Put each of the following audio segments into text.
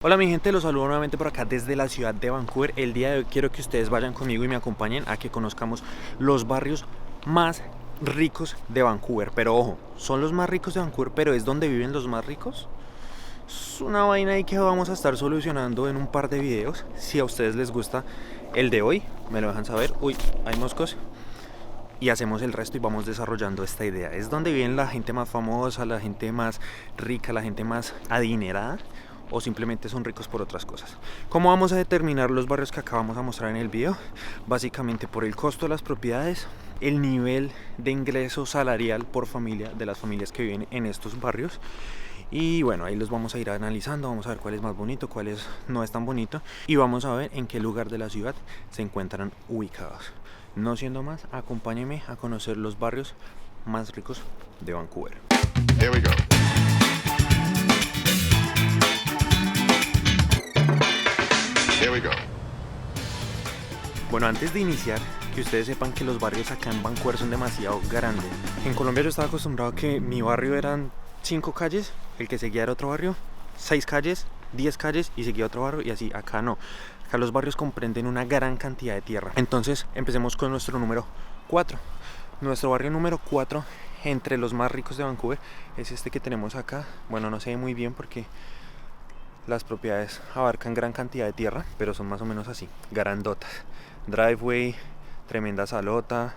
Hola mi gente, los saludo nuevamente por acá desde la ciudad de Vancouver. El día de hoy quiero que ustedes vayan conmigo y me acompañen a que conozcamos los barrios más ricos de Vancouver. Pero ojo, son los más ricos de Vancouver, pero ¿es donde viven los más ricos? Es una vaina ahí que vamos a estar solucionando en un par de videos. Si a ustedes les gusta el de hoy, me lo dejan saber. Uy, hay moscos. Y hacemos el resto y vamos desarrollando esta idea. Es donde viven la gente más famosa, la gente más rica, la gente más adinerada, o simplemente son ricos por otras cosas. ¿Cómo vamos a determinar los barrios que acabamos a mostrar en el video? Básicamente por el costo de las propiedades, el nivel de ingreso salarial por familia de las familias que viven en estos barrios. Y bueno, ahí los vamos a ir analizando, vamos a ver cuál es más bonito, cuál no es tan bonito, y vamos a ver en qué lugar de la ciudad se encuentran ubicados. No siendo más, acompáñenme a conocer los barrios más ricos de Vancouver. Here we go. Here we go. Bueno, antes de iniciar, que ustedes sepan que los barrios acá en Vancouver son demasiado grandes. En Colombia yo estaba acostumbrado a que mi barrio eran 5 calles, el que seguía era otro barrio, 6 calles, 10 calles y seguía otro barrio, y así. Acá no. Acá los barrios comprenden una gran cantidad de tierra. Entonces empecemos con nuestro número 4. Nuestro barrio número 4 entre los más ricos de Vancouver es este que tenemos acá. Bueno, no se ve muy bien porque las propiedades abarcan gran cantidad de tierra, pero son más o menos así, grandotas. Driveway, tremenda salota,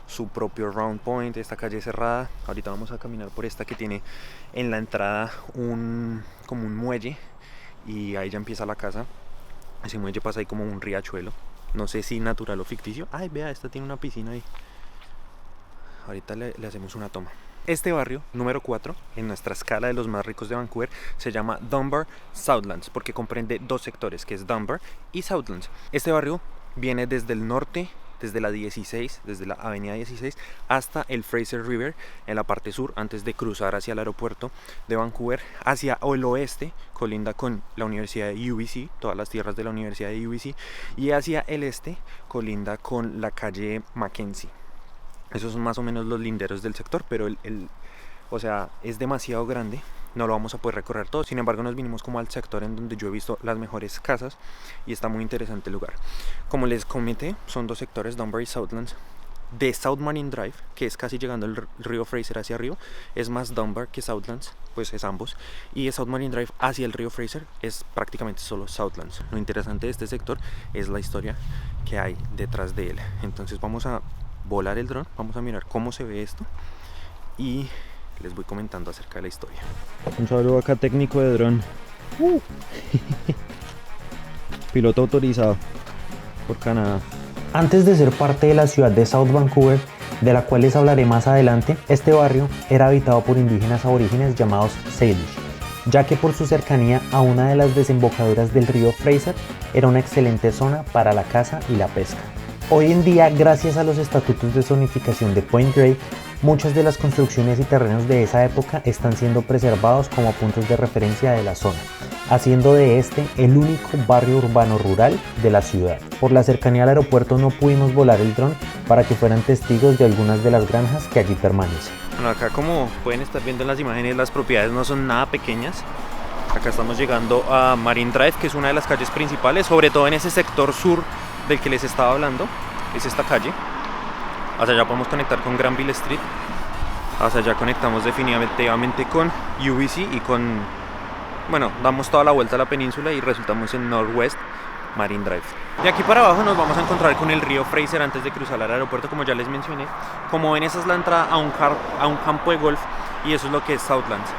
su propio round point, esta calle cerrada. Ahorita vamos a caminar por esta que tiene en la entrada como un muelle, y ahí ya empieza la casa. Ese muelle pasa ahí como un riachuelo, no sé si natural o ficticio. Ay, vea, esta tiene una piscina ahí. Ahorita le hacemos una toma. Este barrio, número 4, en nuestra escala de los más ricos de Vancouver, se llama Dunbar Southlands, porque comprende dos sectores, que es Dunbar y Southlands. Este barrio viene desde el norte, desde la 16, desde la avenida 16, hasta el Fraser River, en la parte sur, antes de cruzar hacia el aeropuerto de Vancouver. Hacia el oeste, colinda con la Universidad de UBC, todas las tierras de la Universidad de UBC, y hacia el este, colinda con la calle Mackenzie. Esos son más o menos los linderos del sector, pero o sea, es demasiado grande, no lo vamos a poder recorrer todo. Sin embargo, nos vinimos como al sector en donde yo he visto las mejores casas y está muy interesante el lugar. Como les comenté, son dos sectores, Dunbar y Southlands. De South Marine Drive, que es casi llegando el río Fraser hacia arriba, es más Dunbar que Southlands, pues es ambos. Y de South Marine Drive hacia el río Fraser es prácticamente solo Southlands. Lo interesante de este sector es la historia que hay detrás de él. Entonces vamos a volar el dron, vamos a mirar cómo se ve esto y les voy comentando acerca de la historia. Un saludo acá técnico de dron. Piloto autorizado por Canadá. Antes de ser parte de la ciudad de South Vancouver, de la cual les hablaré más adelante, este barrio era habitado por indígenas aborígenes llamados Salish, ya que por su cercanía a una de las desembocaduras del río Fraser era una excelente zona para la caza y la pesca. Hoy en día, gracias a los estatutos de zonificación de Point Grey, muchas de las construcciones y terrenos de esa época están siendo preservados como puntos de referencia de la zona, haciendo de este el único barrio urbano rural de la ciudad. Por la cercanía al aeropuerto no pudimos volar el dron para que fueran testigos de algunas de las granjas que allí permanecen. Bueno, acá como pueden estar viendo en las imágenes, las propiedades no son nada pequeñas. Acá estamos llegando a Marine Drive, que es una de las calles principales, sobre todo en ese sector sur del que les estaba hablando, es esta calle. Hacia allá podemos conectar con Granville Street, hacia allá conectamos definitivamente con UBC y bueno, damos toda la vuelta a la península y resultamos en Northwest Marine Drive. De aquí para abajo nos vamos a encontrar con el río Fraser antes de cruzar al aeropuerto, como ya les mencioné. Como ven, esa es la entrada a un campo de golf, y eso es lo que es Southlands.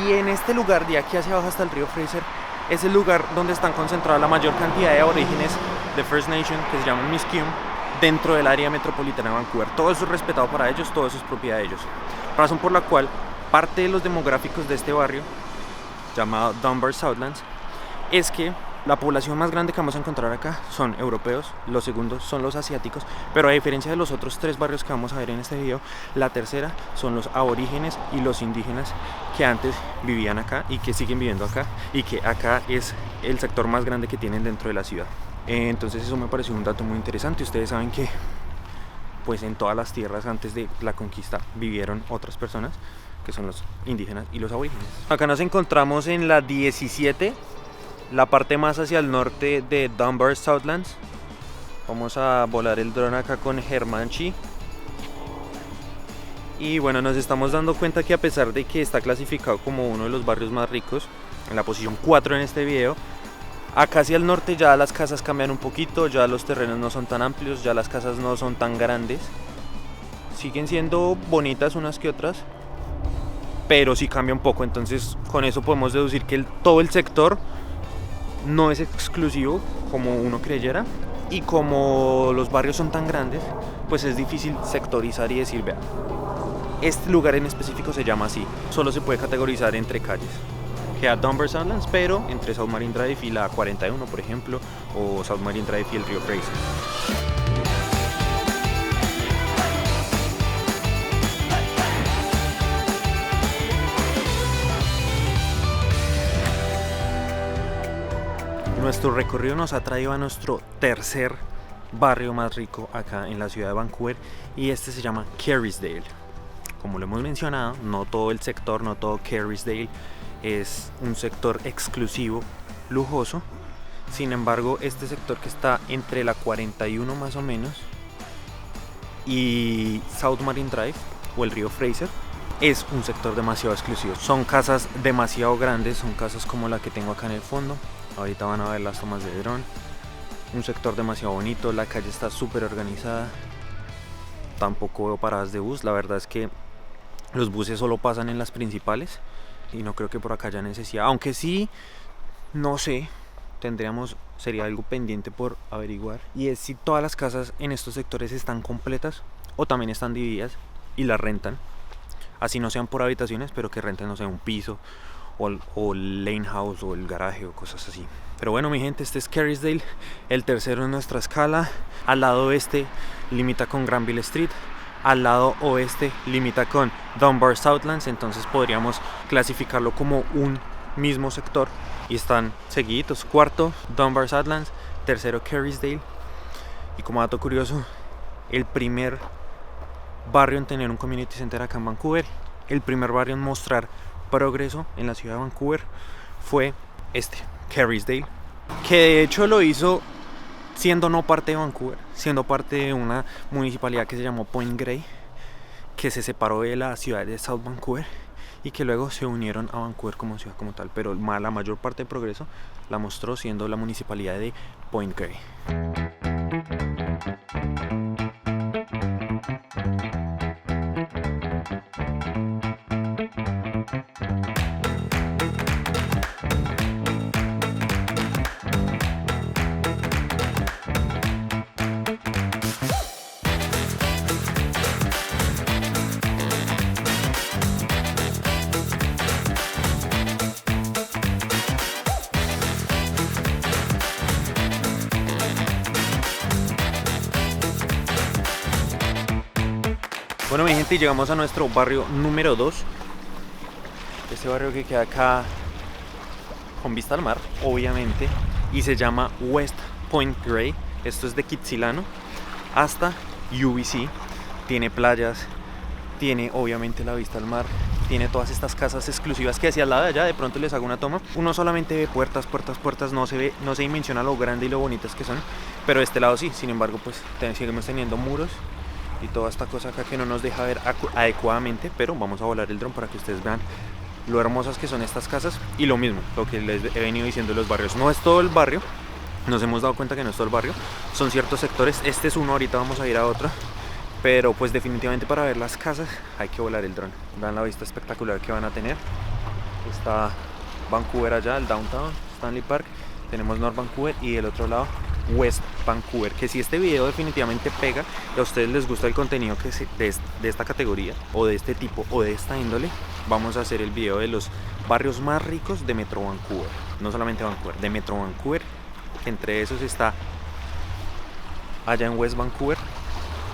Y en este lugar, de aquí hacia abajo hasta el río Fraser, es el lugar donde están concentradas la mayor cantidad de aborígenes de First Nation, que se llaman Musqueam, dentro del área metropolitana de Vancouver. Todo eso es respetado para ellos, todo eso es propiedad de ellos. Razón por la cual parte de los demográficos de este barrio, llamado Dunbar Southlands, es que la población más grande que vamos a encontrar acá son europeos, los segundos son los asiáticos, pero a diferencia de los otros 3 barrios que vamos a ver en este video, la tercera son los aborígenes y los indígenas que antes vivían acá y que siguen viviendo acá, y que acá es el sector más grande que tienen dentro de la ciudad. Entonces eso me pareció un dato muy interesante. Ustedes saben que pues en todas las tierras antes de la conquista vivieron otras personas, que son los indígenas y los aborígenes. Acá nos encontramos en la 17 la parte más hacia el norte de Dunbar Southlands. Vamos a volar el dron acá con Hermanchi. Y bueno, nos estamos dando cuenta que a pesar de que está clasificado como uno de los barrios más ricos, en la posición 4 en este video, acá hacia el norte ya las casas cambian un poquito, ya los terrenos no son tan amplios, ya las casas no son tan grandes. Siguen siendo bonitas unas que otras, pero sí cambia un poco. Entonces con eso podemos deducir que todo el sector no es exclusivo como uno creyera. Y como los barrios son tan grandes, pues es difícil sectorizar y decir, vea, este lugar en específico se llama así. Solo se puede categorizar entre calles. Queda Dunbar Southlands, pero entre South Marine Drive y la 41, por ejemplo, o South Marine Drive y el río Fraser. Nuestro recorrido nos ha traído a nuestro tercer barrio más rico acá en la ciudad de Vancouver, y este se llama Kerrisdale. Como lo hemos mencionado, no todo el sector, no todo Kerrisdale es un sector exclusivo, lujoso. Sin embargo, este sector que está entre la 41 más o menos y South Marine Drive o el río Fraser es un sector demasiado exclusivo. Son casas demasiado grandes, son casas como la que tengo acá en el fondo. Ahorita van a ver las tomas de dron. Un sector demasiado bonito, la calle está súper organizada. Tampoco veo paradas de bus, la verdad es que los buses solo pasan en las principales y no creo que por acá haya necesidad, aunque sí, no sé, sería algo pendiente por averiguar, y es si todas las casas en estos sectores están completas o también están divididas y las rentan, así no sean por habitaciones, pero que renten, no sé, un piso o lane house o el garaje o cosas así. Pero bueno, mi gente, este es Kerrisdale, el tercero en nuestra escala. Al lado oeste limita con Granville Street, al lado oeste limita con Dunbar Southlands, entonces podríamos clasificarlo como un mismo sector y están seguiditos. Cuarto Dunbar Southlands, tercero Kerrisdale. Y como dato curioso, el primer barrio en tener un community center acá en Vancouver, el primer barrio en mostrar progreso en la ciudad de Vancouver fue Kerrisdale, que de hecho lo hizo siendo no parte de Vancouver, siendo parte de una municipalidad que se llamó Point Grey, que se separó de la ciudad de South Vancouver y que luego se unieron a Vancouver como ciudad como tal, pero la mayor parte de progreso la mostró siendo la municipalidad de Point Grey. Bueno, mi gente, llegamos a nuestro barrio número 2. Este barrio que queda acá con vista al mar, obviamente, y se llama West Point Grey. Esto es de Kitsilano hasta UBC. Tiene playas, tiene obviamente la vista al mar, tiene todas estas casas exclusivas que hacia al lado de allá, de pronto les hago una toma, uno solamente ve puertas, no se dimensiona lo grande y lo bonitas que son, pero de este lado sí. Sin embargo, pues seguimos teniendo muros y toda esta cosa acá que no nos deja ver adecuadamente, pero vamos a volar el dron para que ustedes vean lo hermosas que son estas casas. Y lo mismo, lo que les he venido diciendo de los barrios, no es todo el barrio, nos hemos dado cuenta que no es todo el barrio, son ciertos sectores. Este es uno, ahorita vamos a ir a otro, pero pues definitivamente para ver las casas hay que volar el dron. Vean la vista espectacular que van a tener. Está Vancouver allá, el downtown, Stanley Park, tenemos North Vancouver y del otro lado West Vancouver. Que si este video definitivamente pega y a ustedes les gusta el contenido de esta categoría o de este tipo o de esta índole, vamos a hacer el video de los barrios más ricos de Metro Vancouver, no solamente Vancouver, de Metro Vancouver. Entre esos está allá en West Vancouver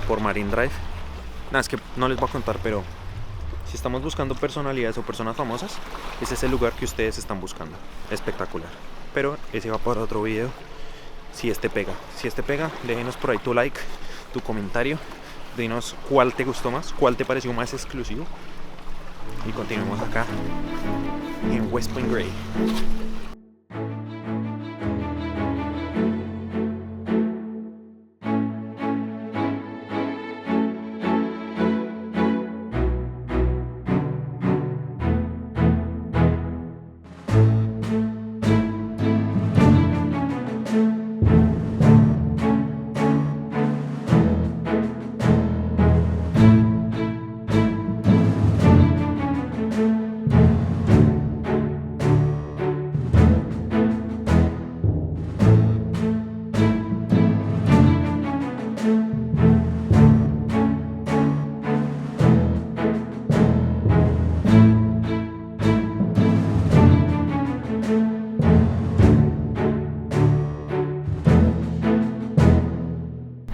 por Marine Drive. Nada, es que no les voy a contar, pero si estamos buscando personalidades o personas famosas, ese es el lugar que ustedes están buscando. Espectacular. Pero ese va para otro video. Si este pega, déjenos por ahí tu like, tu comentario, dinos cuál te gustó más, cuál te pareció más exclusivo, y continuemos acá en West Point Grey.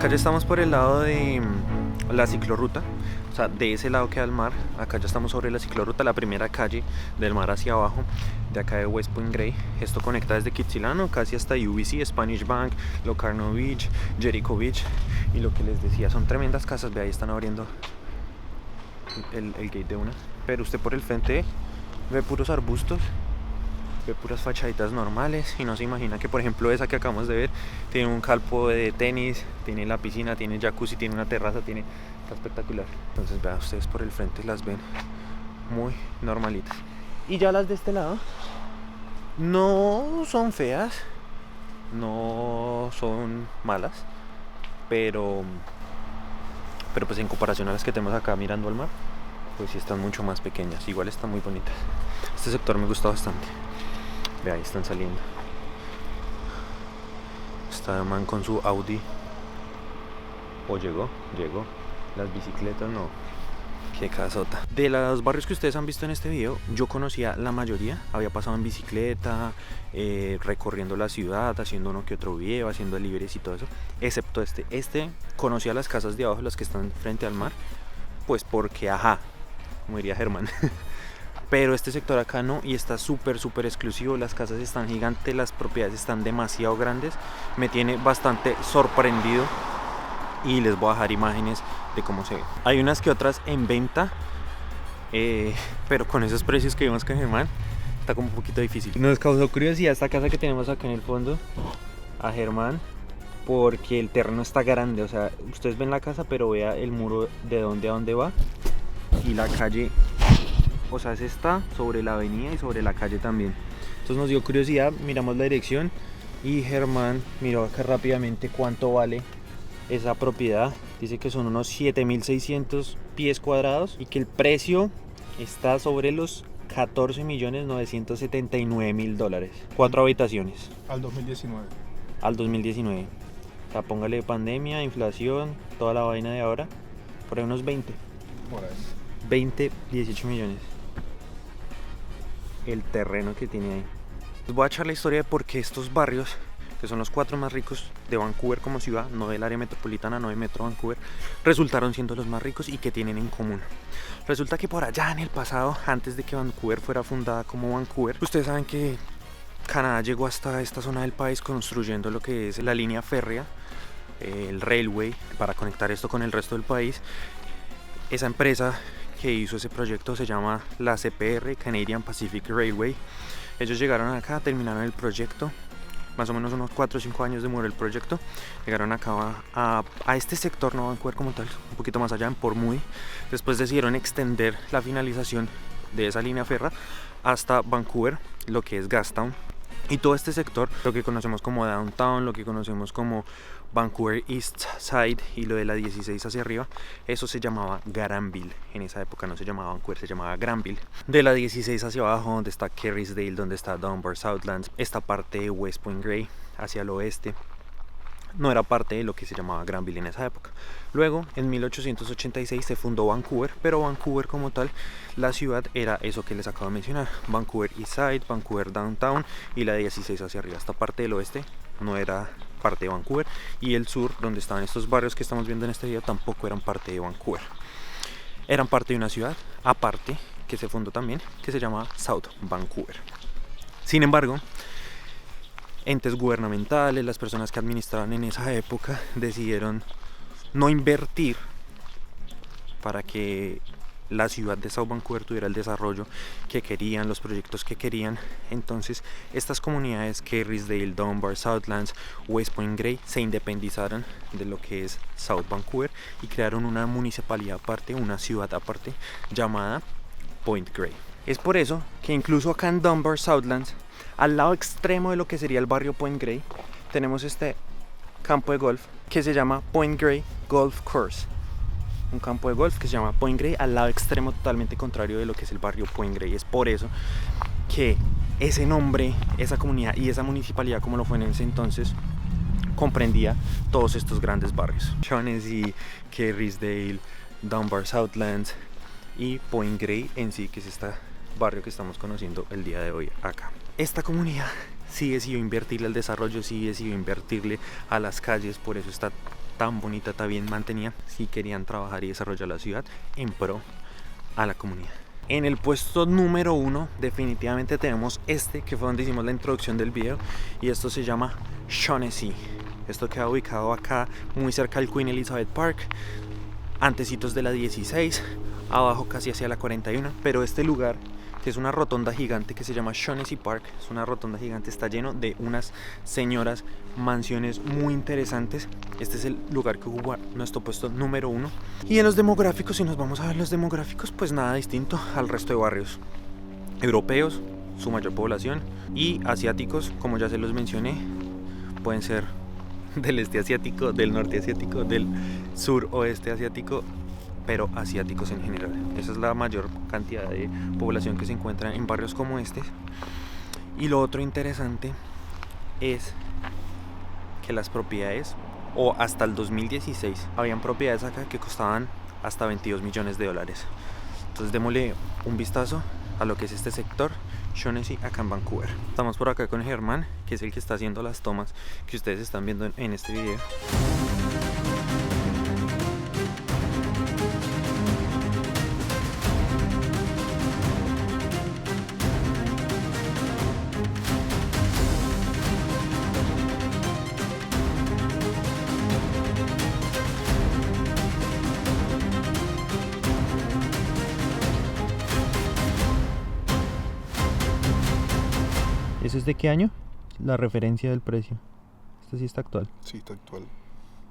Acá ya estamos por el lado de la ciclorruta. O sea, de ese lado queda el mar. Acá ya estamos sobre la ciclorruta, la primera calle del mar hacia abajo, de acá de West Point Grey. Esto conecta desde Kitsilano casi hasta UBC, Spanish Bank, Locarno Beach, Jericho Beach. Y lo que les decía, son tremendas casas. Ve, ahí están abriendo el gate de una. Pero usted por el frente ve puros arbustos, ve puras fachaditas normales. Y no se imagina que, por ejemplo, esa que acabamos de ver tiene un campo de tenis, tiene la piscina, tiene jacuzzi, tiene una terraza, está espectacular. Entonces vean ustedes por el frente, las ven muy normalitas. Y ya las de este lado no son feas, no son malas, pero pues en comparación a las que tenemos acá mirando al mar, pues sí están mucho más pequeñas. Igual están muy bonitas. Este sector me gusta bastante. Ve, ahí están saliendo. Está el man con su Audi. O llegó. Las bicicletas no. Qué casota. De los barrios que ustedes han visto en este video, yo conocía la mayoría. Había pasado en bicicleta, recorriendo la ciudad, haciendo uno que otro video, haciendo deliveries y todo eso. Excepto este. Este conocía las casas de abajo, las que están frente al mar. Pues porque, como diría Germán. Pero este sector acá no, y está súper exclusivo. Las casas están gigantes, las propiedades están demasiado grandes. Me tiene bastante sorprendido. Y les voy a dejar imágenes de cómo se ve. Hay unas que otras en venta, pero con esos precios que vimos con Germán está como un poquito difícil. Nos causó curiosidad esta casa que tenemos acá en el fondo a Germán, porque el terreno está grande. O sea, ustedes ven la casa, pero vea el muro de dónde a dónde va. Y la calle, o sea, se está sobre la avenida y sobre la calle también. Entonces nos dio curiosidad, miramos la dirección y Germán miró acá rápidamente cuánto vale esa propiedad. Dice que son unos 7.600 pies cuadrados y que el precio está sobre los 14.979.000 dólares. 4 habitaciones. Al 2019. Al 2019. O sea, póngale pandemia, inflación, toda la vaina de ahora. Por ahí unos 20. Por ahí. 18 millones. El terreno que tiene ahí. Les voy a echar la historia de por qué estos barrios, que son los 4 más ricos de Vancouver como ciudad, no del área metropolitana, no de Metro Vancouver, resultaron siendo los más ricos y que tienen en común. Resulta que por allá en el pasado, antes de que Vancouver fuera fundada como Vancouver, ustedes saben que Canadá llegó hasta esta zona del país construyendo lo que es la línea férrea, el railway, para conectar esto con el resto del país. Esa empresa que hizo ese proyecto se llama la CPR, Canadian Pacific Railway. Ellos llegaron acá, terminaron el proyecto. Más o menos unos 4 o 5 años demoró el proyecto. Llegaron acá a este sector, no Vancouver como tal, un poquito más allá, en Port Moody. Después decidieron extender la finalización de esa línea férrea hasta Vancouver, lo que es Gastown. Y todo este sector, lo que conocemos como Downtown, lo que conocemos como Vancouver East Side y lo de la 16 hacia arriba, eso se llamaba Granville. En esa época no se llamaba Vancouver, se llamaba Granville. De la 16 hacia abajo, donde está Kerrisdale, donde está Dunbar Southlands, esta parte de West Point Grey hacia el oeste, no era parte de lo que se llamaba Granville en esa época. Luego, en 1886 se fundó Vancouver, pero Vancouver como tal, la ciudad era eso que les acabo de mencionar: Vancouver East Side, Vancouver Downtown y la 16 hacia arriba. Esta parte del oeste no era parte de Vancouver, y el sur, donde estaban estos barrios que estamos viendo en este video, tampoco eran parte de Vancouver. Eran parte de una ciudad aparte que se fundó también, que se llamaba South Vancouver. Sin embargo, entes gubernamentales, las personas que administraban en esa época, decidieron no invertir para que la ciudad de South Vancouver tuviera el desarrollo que querían, los proyectos que querían. Entonces estas comunidades, Kerrisdale, Dunbar, Southlands, West Point Grey, se independizaron de lo que es South Vancouver y crearon una municipalidad aparte, una ciudad aparte, llamada Point Grey. Es por eso que incluso acá en Dunbar, Southlands, al lado extremo de lo que sería el barrio Point Grey, tenemos este campo de golf que se llama Point Grey Golf Course. Un campo de golf que se llama Point Grey, al lado extremo totalmente contrario de lo que es el barrio Point Grey. Es por eso que ese nombre, esa comunidad y esa municipalidad, como lo fue en ese entonces, comprendía todos estos grandes barrios: Shaughnessy, Kerrisdale, Dunbar Southlands y Point Grey en sí, que es este barrio que estamos conociendo el día de hoy acá. Esta comunidad sí decidió invertirle al desarrollo, sí decidió invertirle a las calles, por eso está tan bonita, tan bien mantenida, si querían trabajar y desarrollar la ciudad en pro a la comunidad. En el puesto número 1 definitivamente tenemos este, que fue donde hicimos la introducción del video, y esto se llama Shaughnessy. Esto queda ubicado acá muy cerca del Queen Elizabeth Park, antecitos de la 16, abajo casi hacia la 41, pero este lugar, que es una rotonda gigante que se llama Shaughnessy Park, es una rotonda gigante, está lleno de unas señoras mansiones muy interesantes. Este es el lugar que ocupa nuestro puesto número 1. Y en los demográficos, si nos vamos a ver los demográficos, pues nada distinto al resto de barrios. Europeos, su mayor población, y asiáticos, como ya se los mencioné, pueden ser del este asiático, del norte asiático, del sur oeste asiático, pero asiáticos en general. Esa es la mayor cantidad de población que se encuentra en barrios como este. Y lo otro interesante es que las propiedades, o hasta el 2016, habían propiedades acá que costaban hasta 22 millones de dólares. Entonces démosle un vistazo a lo que es este sector Shaughnessy acá en Vancouver. Estamos por acá con Germán, que es el que está haciendo las tomas que ustedes están viendo en este video. ¿Eso es de qué año? La referencia del precio. Esta sí está actual. Sí, está actual.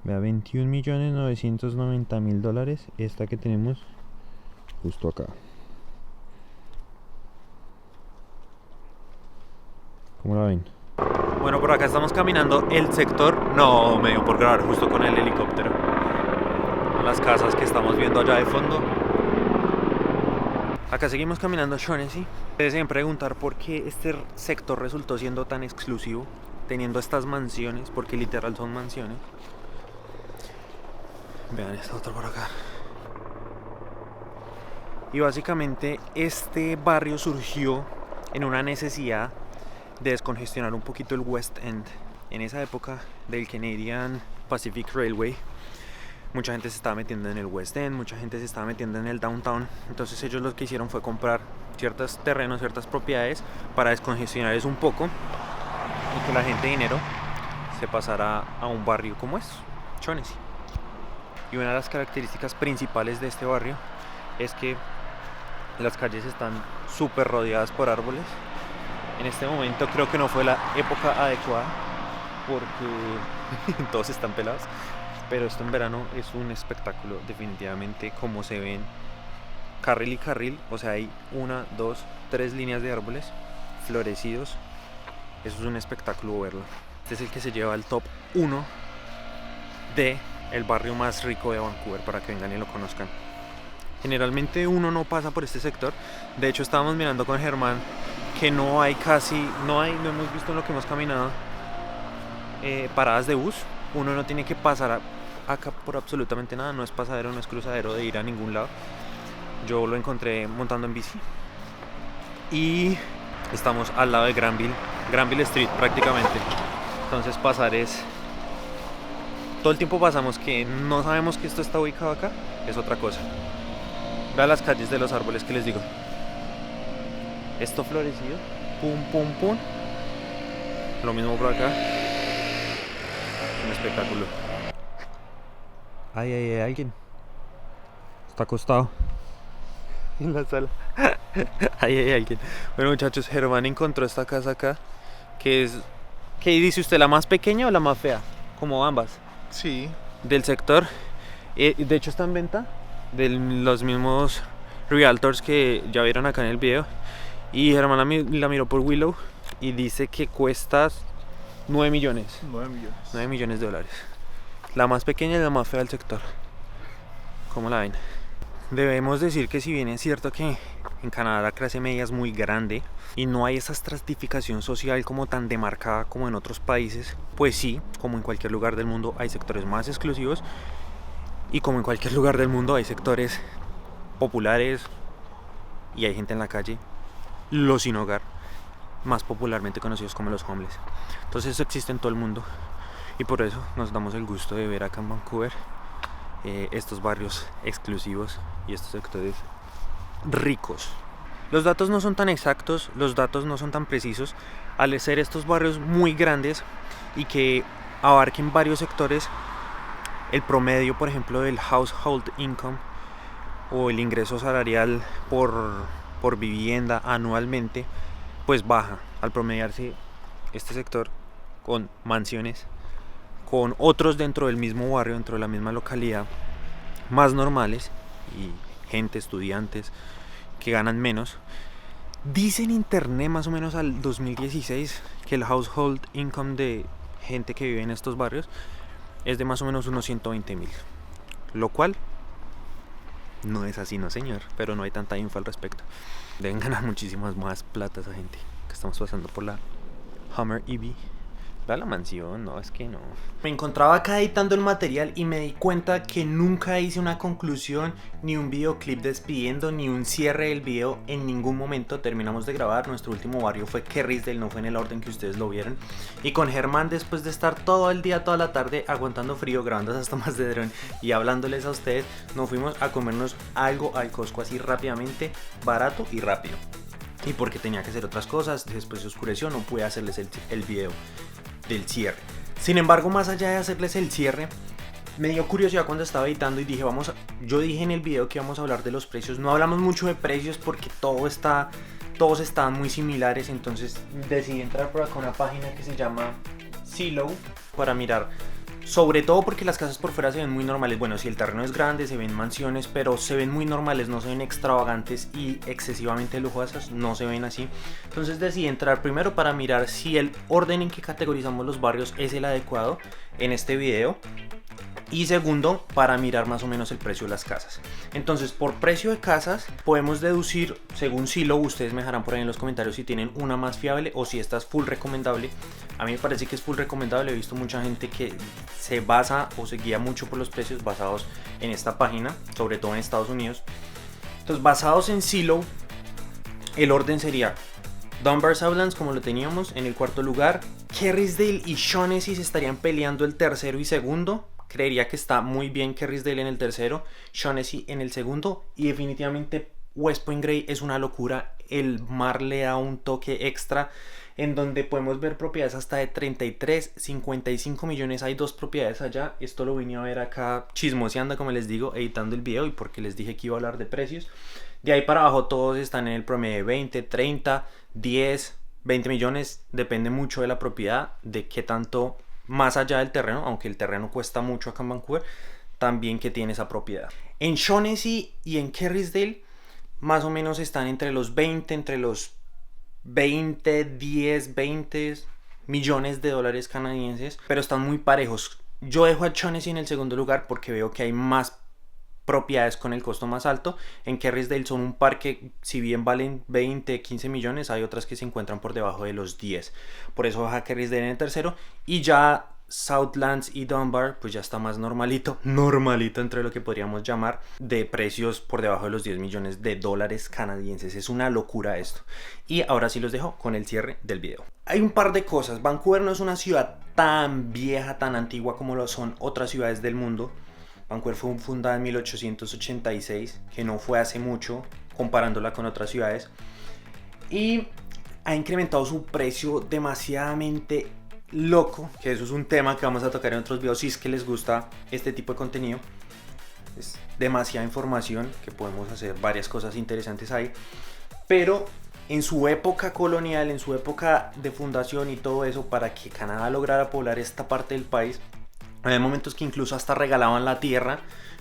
Vea, 21.990.000 dólares. Esta que tenemos justo acá. ¿Cómo la ven? Bueno, por acá estamos caminando el sector. No, me dio por grabar justo con el helicóptero. Las casas que estamos viendo allá de fondo. Acá seguimos caminando Shaughnessy. Ustedes deben preguntar por qué este sector resultó siendo tan exclusivo, teniendo estas mansiones, porque literal son mansiones. Vean esta otra por acá. Y básicamente este barrio surgió en una necesidad de descongestionar un poquito el West End. En esa época del Canadian Pacific Railway, mucha gente se estaba metiendo en el West End, mucha gente se estaba metiendo en el downtown. Entonces ellos lo que hicieron fue comprar ciertos terrenos, ciertas propiedades para descongestionar eso un poco y que la gente de dinero se pasara a un barrio como es Shaughnessy. Y una de las características principales de este barrio es que las calles están súper rodeadas por árboles. En este momento creo que no fue la época adecuada porque todos están pelados. Pero esto en verano es un espectáculo, definitivamente, como se ven carril y carril. O sea, hay 1, 2, 3 líneas de árboles florecidos. Eso es un espectáculo verlo. Este es el que se lleva al top 1 de el barrio más rico de Vancouver, para que vengan y lo conozcan. Generalmente uno no pasa por este sector. De hecho, estábamos mirando con Germán que no hemos visto en lo que hemos caminado paradas de bus. Uno no tiene que pasar acá por absolutamente nada, no es pasadero, no es cruzadero de ir a ningún lado. Yo lo encontré montando en bici y estamos al lado de Granville Street prácticamente. Entonces pasar es... Todo el tiempo pasamos que no sabemos que esto está ubicado acá, es otra cosa. Vean las calles de los árboles que les digo. Esto florecido, pum, pum, pum. Lo mismo por acá. Un espectáculo. Hay alguien. Está acostado en la sala. Hay alguien. Bueno, muchachos, Germán encontró esta casa acá, que es... ¿Qué dice usted? ¿La más pequeña o la más fea? Como ambas. Sí. Del sector. De hecho está en venta, de los mismos realtors que ya vieron acá en el video. Y Germán la miró por Willow y dice que cuesta 9 millones. 9 millones de dólares. La más pequeña y la más fea del sector. ¿Cómo la ven? Debemos decir que si bien es cierto que en Canadá la clase media es muy grande y no hay esa estratificación social como tan demarcada como en otros países, pues sí, como en cualquier lugar del mundo hay sectores más exclusivos y como en cualquier lugar del mundo hay sectores populares y hay gente en la calle, los sin hogar, más popularmente conocidos como los homeless. Entonces eso existe en todo el mundo. y por eso nos damos el gusto de ver acá en Vancouver estos barrios exclusivos y estos sectores ricos. Los datos no son tan exactos, los datos no son tan precisos, al ser estos barrios muy grandes y que abarquen varios sectores, el promedio, por ejemplo, del household income o el ingreso salarial por vivienda anualmente, pues baja al promediarse este sector con mansiones, con otros dentro del mismo barrio, dentro de la misma localidad, más normales y gente, estudiantes que ganan menos. Dice en internet más o menos al 2016 que el household income de gente que vive en estos barrios es de más o menos unos 120,000, lo cual no es así, no señor, pero no hay tanta info al respecto. Deben ganar muchísimas más plata esa gente que estamos pasando por la Hummer EV. Va la mansión, no, es que no. Me encontraba acá editando el material y me di cuenta que nunca hice una conclusión, ni un videoclip despidiendo, ni un cierre del video en ningún momento. Terminamos de grabar, nuestro último barrio fue Kerrisdale, no fue en el orden que ustedes lo vieron. Y con Germán, después de estar todo el día, toda la tarde, aguantando frío, grabando esas tomas de dron y hablándoles a ustedes, nos fuimos a comernos algo al Costco así rápidamente, barato y rápido. Y porque tenía que hacer otras cosas, después se oscureció, no pude hacerles el video del cierre. Sin embargo, más allá de hacerles el cierre, me dio curiosidad cuando estaba editando y dije, yo dije en el video que íbamos a hablar de los precios. No hablamos mucho de precios porque todos estaban muy similares, entonces decidí entrar por acá a una página que se llama Zillow para mirar. Sobre todo porque las casas por fuera se ven muy normales. Bueno, si el terreno es grande, se ven mansiones, pero se ven muy normales, no se ven extravagantes y excesivamente lujosas, no se ven así. Entonces decidí entrar primero para mirar si el orden en que categorizamos los barrios es el adecuado en este video. Y segundo, para mirar más o menos el precio de las casas. Entonces, por precio de casas, podemos deducir, según Zillow, ustedes me dejarán por ahí en los comentarios si tienen una más fiable o si esta es full recomendable. A mí me parece que es full recomendable, he visto mucha gente que se basa o se guía mucho por los precios basados en esta página, sobre todo en Estados Unidos. Entonces, basados en Zillow, el orden sería Dunbar Southlands, como lo teníamos, en el cuarto lugar. Kerrisdale y Shaughnessy se estarían peleando el tercero y segundo. Creería que está muy bien Kerrisdale en el tercero, Shaughnessy en el segundo, y definitivamente West Point Grey es una locura. El mar le da un toque extra en donde podemos ver propiedades hasta de 33, 55 millones. Hay dos propiedades allá. Esto lo vine a ver acá chismoseando, como les digo, editando el video y porque les dije que iba a hablar de precios. De ahí para abajo todos están en el promedio de 20, 30, 10, 20 millones. Depende mucho de la propiedad, de qué tanto más allá del terreno, aunque el terreno cuesta mucho acá en Vancouver, también que tiene esa propiedad. En Shaughnessy y en Kerrisdale más o menos están entre los 10, 20 millones de dólares canadienses, pero están muy parejos. Yo dejo a Shaughnessy en el segundo lugar porque veo que hay más propiedades con el costo más alto. En Kerrisdale son un par que, si bien valen 20, 15 millones, hay otras que se encuentran por debajo de los 10. Por eso baja Kerrisdale en el tercero. Y ya Southlands y Dunbar, pues ya está más normalito entre lo que podríamos llamar de precios por debajo de los 10 millones de dólares canadienses. Es una locura esto. Y ahora sí los dejo con el cierre del video. Hay un par de cosas. Vancouver no es una ciudad tan vieja, tan antigua como lo son otras ciudades del mundo. Vancouver fue fundada en 1886, que no fue hace mucho comparándola con otras ciudades, y ha incrementado su precio demasiadamente loco, que eso es un tema que vamos a tocar en otros videos si es que les gusta este tipo de contenido. Es demasiada información que podemos hacer varias cosas interesantes ahí, pero en su época colonial, en su época de fundación y todo eso, para que Canadá lograra poblar esta parte del país, había momentos que incluso hasta regalaban la tierra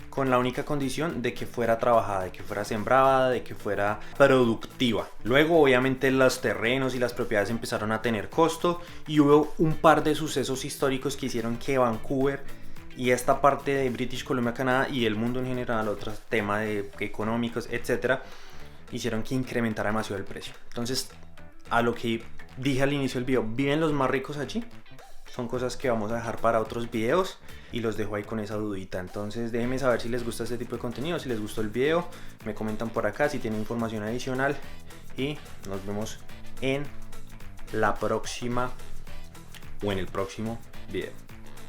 con la única condición de que fuera trabajada, de que fuera sembrada, de que fuera productiva. Luego obviamente los terrenos y las propiedades empezaron a tener costo y hubo un par de sucesos históricos que hicieron que Vancouver y esta parte de British Columbia, Canadá y el mundo en general, otros temas económicos, etcétera, hicieron que incrementara demasiado el precio. Entonces, a lo que dije al inicio del video, ¿viven los más ricos allí? Son cosas que vamos a dejar para otros videos y los dejo ahí con esa dudita. Entonces déjenme saber si les gusta este tipo de contenido, si les gustó el video, me comentan por acá si tienen información adicional y nos vemos en la próxima o en el próximo video.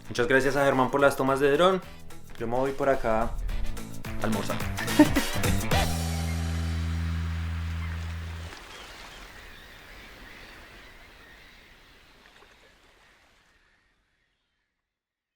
Muchas gracias a Germán por las tomas de dron. Yo me voy por acá a almorzar.